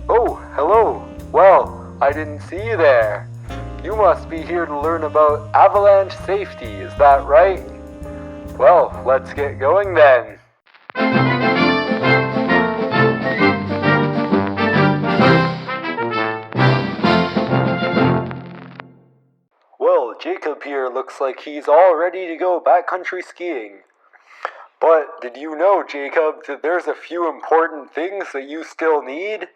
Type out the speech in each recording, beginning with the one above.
Oh, hello. Well, I didn't see you there. You must be here to learn about avalanche safety, is that right? Well, let's get going then. Well, Jacob here looks like he's all ready to go backcountry skiing. But did you know, Jacob, that there's a few important things that you still need?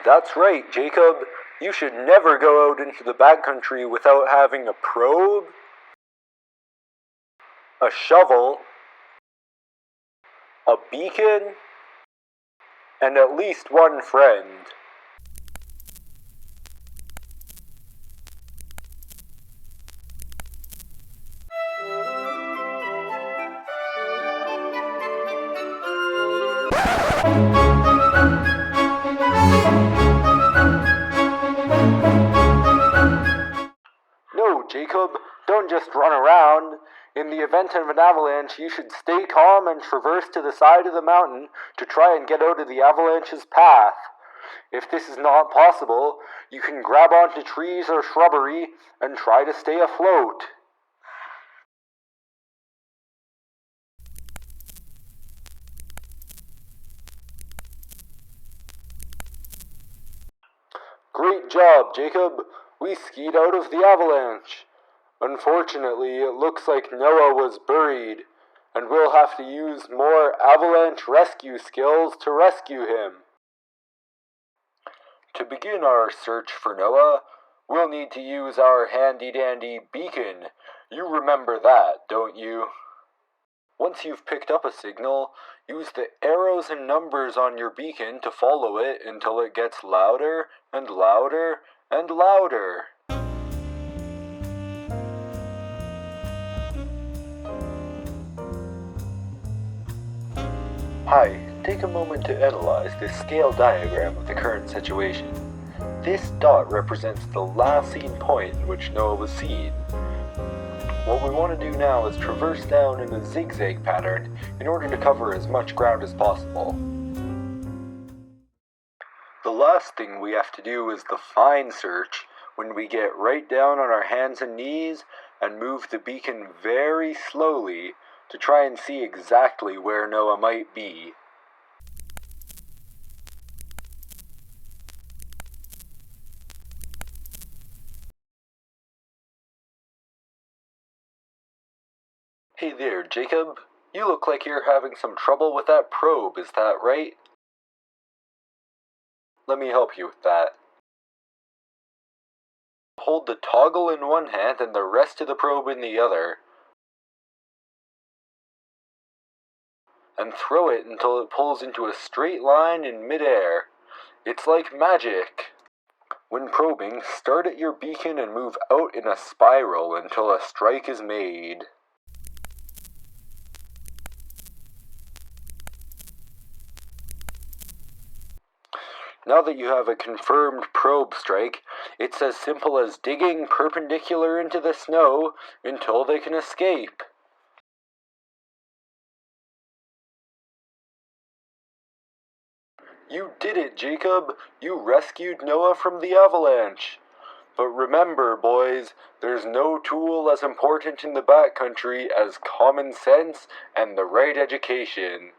That's right, Jacob. You should never go out into the backcountry without having a probe, a shovel, a beacon, and at least one friend. No, Jacob, don't just run around. In the event of an avalanche, you should stay calm and traverse to the side of the mountain to try and get out of the avalanche's path. If this is not possible, you can grab onto trees or shrubbery and try to stay afloat. Great job, Jacob. We skied out of the avalanche. Unfortunately, it looks like Noah was buried, and we'll have to use more avalanche rescue skills to rescue him. To begin our search for Noah, we'll need to use our handy-dandy beacon. You remember that, don't you? Once you've picked up a signal, use the arrows and numbers on your beacon to follow it until it gets louder and louder and louder. Hi, take a moment to analyze this scale diagram of the current situation. This dot represents the last seen point in which Noah was seen. What we want to do now is traverse down in a zigzag pattern in order to cover as much ground as possible. The last thing we have to do is the fine search, when we get right down on our hands and knees and move the beacon very slowly to try and see exactly where Noah might be. Hey there, Jacob. You look like you're having some trouble with that probe, is that right? Let me help you with that. Hold the toggle in one hand and the rest of the probe in the other. And throw it until it pulls into a straight line in midair. It's like magic. When probing, start at your beacon and move out in a spiral until a strike is made. Now that you have a confirmed probe strike, it's as simple as digging perpendicular into the snow until they can escape. You did it, Jacob! You rescued Noah from the avalanche! But remember, boys, there's no tool as important in the backcountry as common sense and the right education.